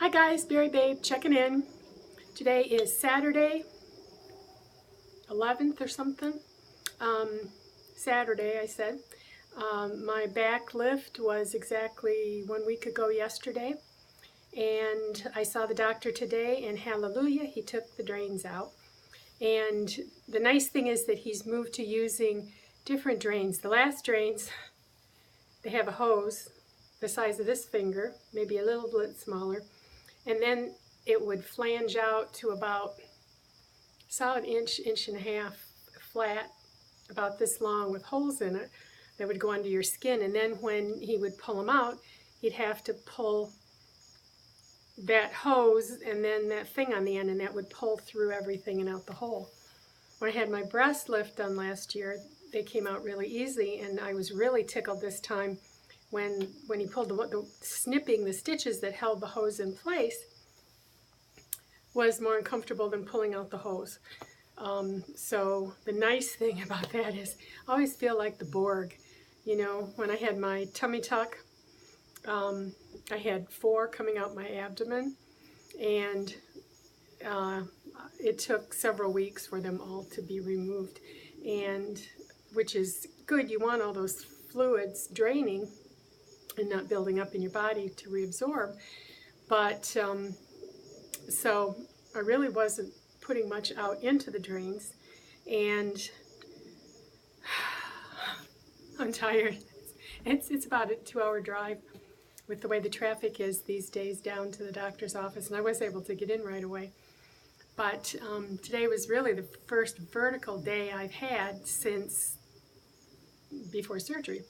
Hi guys, Berry Babe checking in. Today is Saturday, 11th or something. Saturday, I said. My back lift was exactly 1 week ago yesterday, and I saw the doctor today, and hallelujah, he took the drains out. And the nice thing is that he's moved to using different drains. The last drains, they have a hose the size of this finger, maybe a little bit smaller, and then it would flange out to about solid inch and a half flat, about this long, with holes in it that would go under your skin. And then when he would pull them out, he'd have to pull that hose and then that thing on the end, and that would pull through everything and out the hole. When I had my breast lift done last year, they came out really easy, and I was really tickled this time when he pulled snipping the stitches that held the hose in place was more uncomfortable than pulling out the hose. So the nice thing about that is I always feel like the Borg. You know, when I had my tummy tuck, I had 4 coming out my abdomen, and it took several weeks for them all to be removed, and which is good. You want all those fluids draining and not building up in your body to reabsorb. But so I really wasn't putting much out into the drains, and I'm tired. It's about a 2-hour drive with the way the traffic is these days down to the doctor's office, and I was able to get in right away. But today was really the first vertical day I've had since before surgery.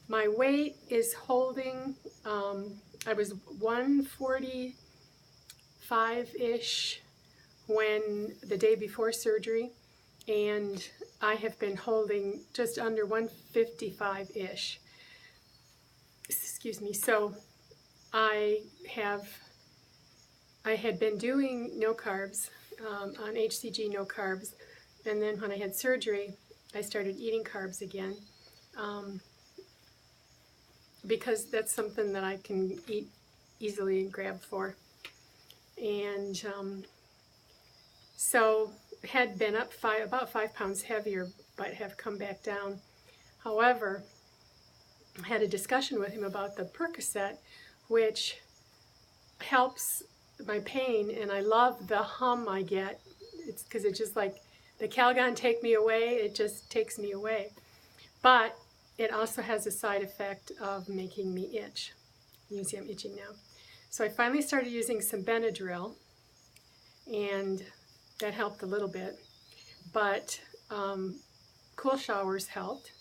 My weight is holding, I was 145-ish when the day before surgery, and I have been holding just under 155-ish. Excuse me. So I had been doing no carbs, on HCG no carbs, and then when I had surgery I started eating carbs again, because that's something that I can eat easily and grab for. And so had been up about 5 pounds heavier, but have come back down. However, I had a discussion with him about the Percocet, which helps my pain, and I love the hum I get. It's because it's just like the Calgon take me away, it just takes me away. But it also has a side effect of making me itch. You can see I'm itching now. So I finally started using some Benadryl, and that helped a little bit. But cool showers helped.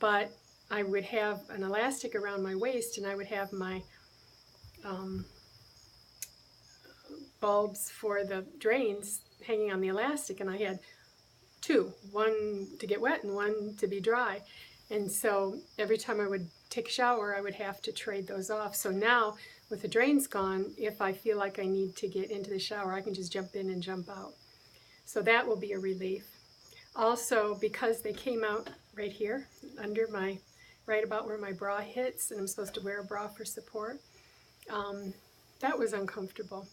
But I would have an elastic around my waist, and I would have my bulbs for the drains hanging on the elastic, and I had 2, one to get wet and one to be dry. And so every time I would take a shower, I would have to trade those off. So now with the drains gone, if I feel like I need to get into the shower, I can just jump in and jump out. So that will be a relief. Also, because they came out right here under my, right about where my bra hits, and I'm supposed to wear a bra for support, that was uncomfortable.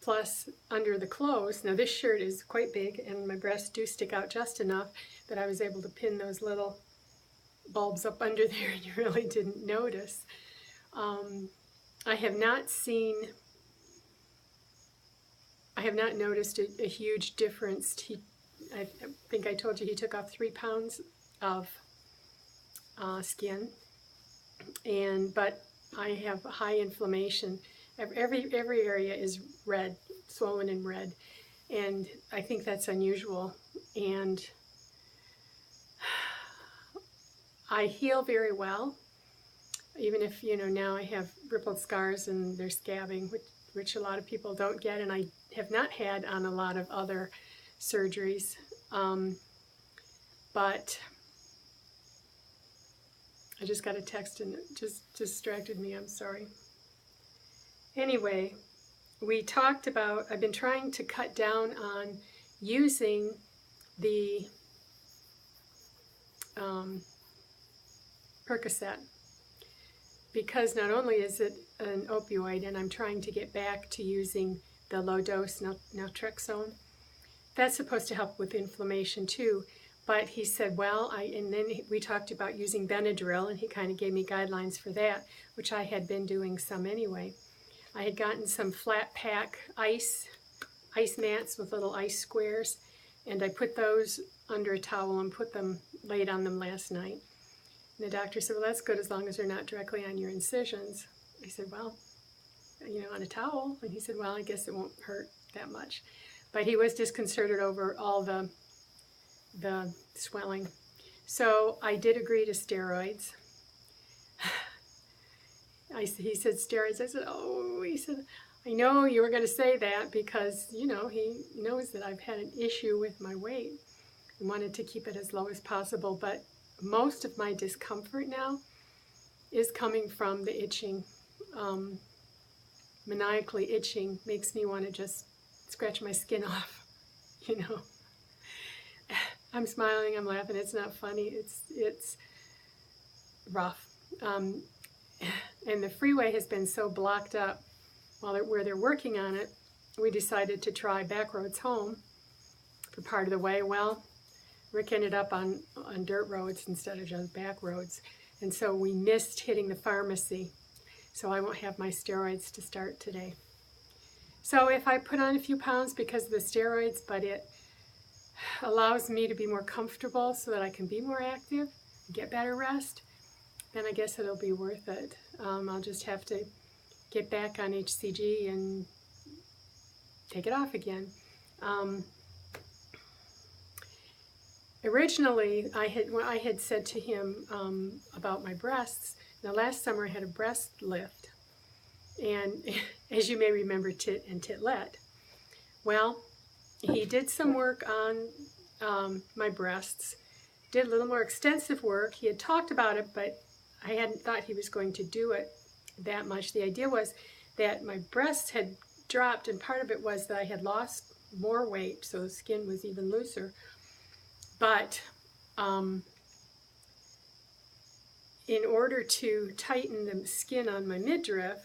Plus, under the clothes, now this shirt is quite big and my breasts do stick out just enough that I was able to pin those little bulbs up under there, and you really didn't notice. I have not noticed a huge difference. I think I told you he took off 3 pounds of skin, but I have high inflammation. Every area is red, swollen and red, and I think that's unusual. And I heal very well, even if, you know, now I have rippled scars and they're scabbing, which a lot of people don't get, and I have not had on a lot of other surgeries. But I just got a text and it just distracted me, I'm sorry. Anyway, we talked about, I've been trying to cut down on using the Percocet. because not only is it an opioid, and I'm trying to get back to using the low-dose naltrexone, that's supposed to help with inflammation too. But he said, well, and then we talked about using Benadryl, and he kind of gave me guidelines for that, which I had been doing some anyway. I had gotten some flat pack ice mats with little ice squares, and I put those under a towel and laid on them last night. And the doctor said, well, that's good as long as they're not directly on your incisions. I said, well, on a towel. And he said, well, I guess it won't hurt that much. But he was disconcerted over all the swelling. So I did agree to steroids. He said, steroids. I said, oh, he said, I know you were going to say that because, he knows that I've had an issue with my weight and wanted to keep it as low as possible. But most of my discomfort now is coming from the itching. Maniacally itching makes me want to just scratch my skin off, I'm smiling, I'm laughing, it's not funny, it's rough. And the freeway has been so blocked up where they're working on it, we decided to try back roads home for part of the way. Well, Rick ended up on dirt roads instead of just back roads. And so we missed hitting the pharmacy. So I won't have my steroids to start today. So if I put on a few pounds because of the steroids, but it allows me to be more comfortable so that I can be more active, get better rest, then I guess it'll be worth it. I'll just have to get back on HCG and take it off again. Originally, I had said to him about my breasts. Now, last summer I had a breast lift, and as you may remember, tit and titlet. Well, he did some work on my breasts, did a little more extensive work. He had talked about it, but I hadn't thought he was going to do it that much. The idea was that my breasts had dropped, and part of it was that I had lost more weight, so the skin was even looser. But in order to tighten the skin on my midriff,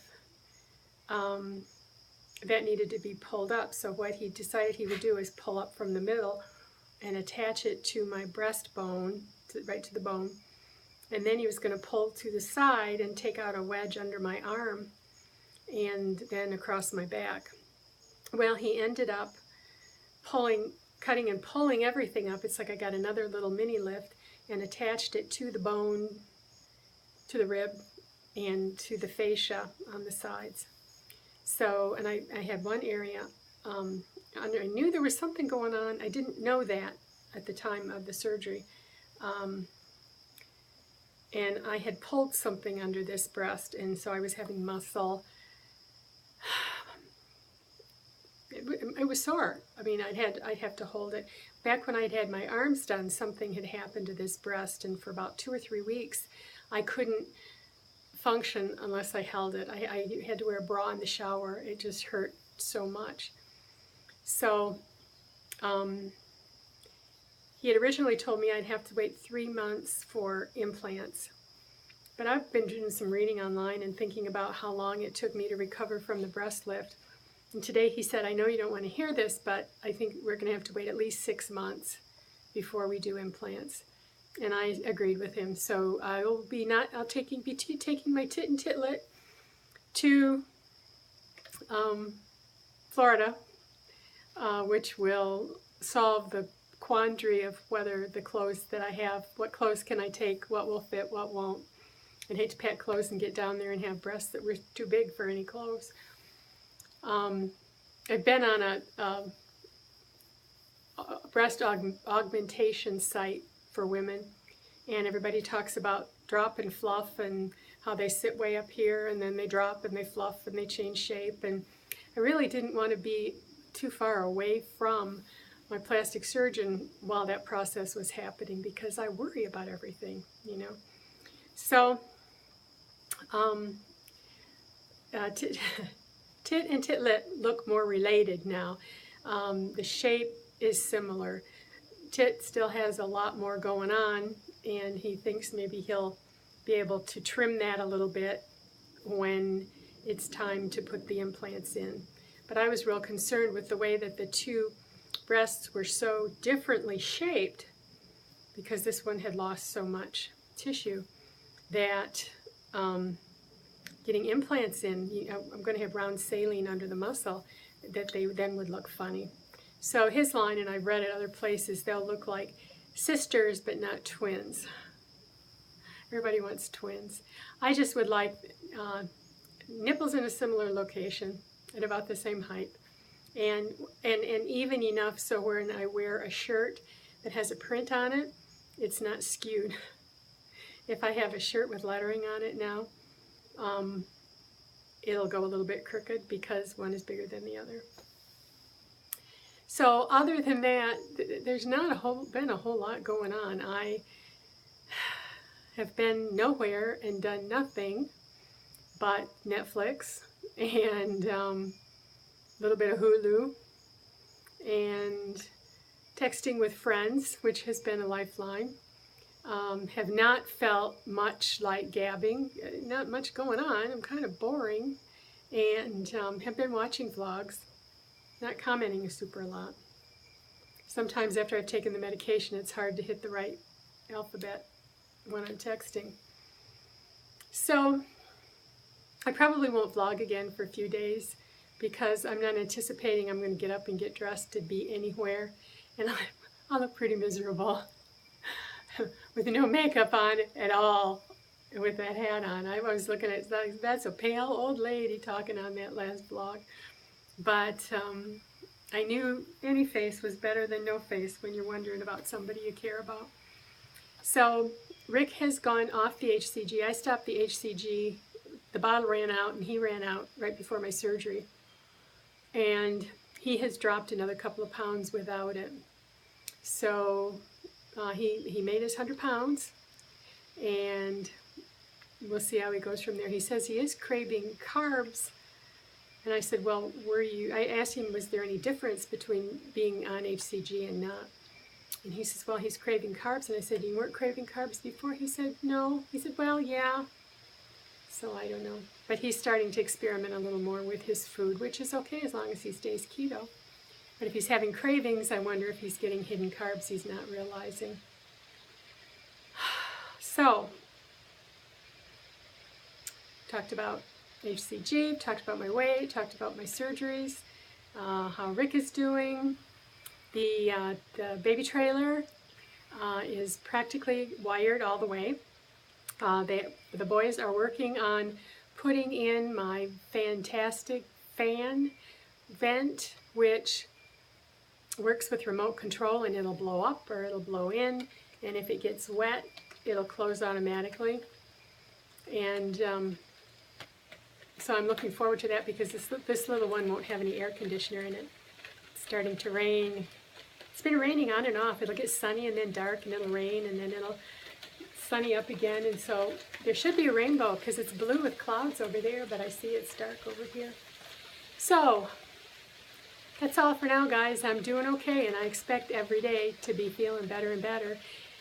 that needed to be pulled up. So what he decided he would do is pull up from the middle and attach it to my breastbone, right to the bone. And then he was going to pull to the side and take out a wedge under my arm and then across my back. Well, he ended up cutting and pulling everything up. It's like I got another little mini lift and attached it to the bone, to the rib, and to the fascia on the sides. So, and I had one area under. I knew there was something going on. I didn't know that at the time of the surgery. And I had pulled something under this breast, and so I was having muscle. It was sore. I mean, I'd have to hold it. Back when I'd had my arms done, something had happened to this breast, and for about 2 or 3 weeks, I couldn't function unless I held it. I had to wear a bra in the shower. It just hurt so much. So he had originally told me I'd have to wait 3 months for implants. But I've been doing some reading online and thinking about how long it took me to recover from the breast lift. And today he said, I know you don't want to hear this, but I think we're going to have to wait at least 6 months before we do implants. And I agreed with him. So I'll be taking my tit and titlet to Florida, which will solve the quandary of whether the clothes that I have, what clothes can I take, what will fit, what won't. I'd hate to pack clothes and get down there and have breasts that were too big for any clothes. I've been on a breast augmentation site for women, and everybody talks about drop and fluff and how they sit way up here and then they drop and they fluff and they change shape. And I really didn't want to be too far away from my plastic surgeon while that process was happening because I worry about everything, So, tit and titlet look more related now. The shape is similar. Tit still has a lot more going on, and he thinks maybe he'll be able to trim that a little bit when it's time to put the implants in. But I was real concerned with the way that the two breasts were so differently shaped, because this one had lost so much tissue, that getting implants in, I'm going to have round saline under the muscle, that they then would look funny. So his line, and I've read it other places, they'll look like sisters but not twins. Everybody wants twins. I just would like nipples in a similar location at about the same height, and even enough so when I wear a shirt that has a print on it, it's not skewed. If I have a shirt with lettering on it now, it'll go a little bit crooked because one is bigger than the other. So other than that, there's not been a whole lot going on. I have been nowhere and done nothing but Netflix and a little bit of Hulu and texting with friends, which has been a lifeline. Have not felt much like gabbing, not much going on. I'm kind of boring, and have been watching vlogs, not commenting super a lot. Sometimes after I've taken the medication, it's hard to hit the right alphabet when I'm texting. So I probably won't vlog again for a few days because I'm not anticipating I'm going to get up and get dressed to be anywhere, and I'll look pretty miserable with no makeup on at all, with that hat on. I was looking at, that's a pale old lady talking on that last vlog. But I knew any face was better than no face when you're wondering about somebody you care about. So Rick has gone off the HCG. I stopped the HCG. The bottle ran out, and he ran out right before my surgery. And he has dropped another couple of pounds without it. So he made his 100 pounds, and we'll see how he goes from there. He says he is craving carbs. And I said, well, I asked him, was there any difference between being on HCG and not? And he says, well, he's craving carbs. And I said, you weren't craving carbs before? He said, no. He said, well, yeah. So I don't know. But he's starting to experiment a little more with his food, which is okay as long as he stays keto. But if he's having cravings, I wonder if he's getting hidden carbs he's not realizing. So, talked about HCG, talked about my weight, talked about my surgeries, how Rick is doing. The baby trailer is practically wired all the way. The boys are working on putting in my fantastic fan vent, which works with remote control, and it'll blow up or it'll blow in, and if it gets wet, it'll close automatically. And so I'm looking forward to that because this little one won't have any air conditioner in it. It's starting to rain. It's been raining on and off. It'll get sunny and then dark, and it'll rain, and then it'll sunny up again. And so there should be a rainbow because it's blue with clouds over there, but I see it's dark over here. So that's all for now, guys. I'm doing okay, and I expect every day to be feeling better and better.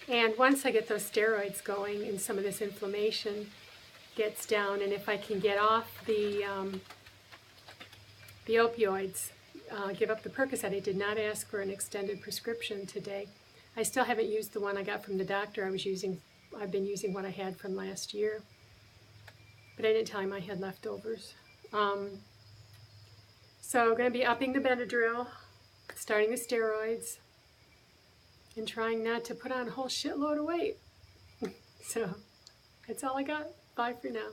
And once I get those steroids going and some of this inflammation gets down, and if I can get off the opioids, give up the Percocet. I did not ask for an extended prescription today. I still haven't used the one I got from the doctor. I've been using what I had from last year, but I didn't tell him I had leftovers. So I'm going to be upping the Benadryl, starting the steroids, and trying not to put on a whole shitload of weight. So that's all I got. Bye for now.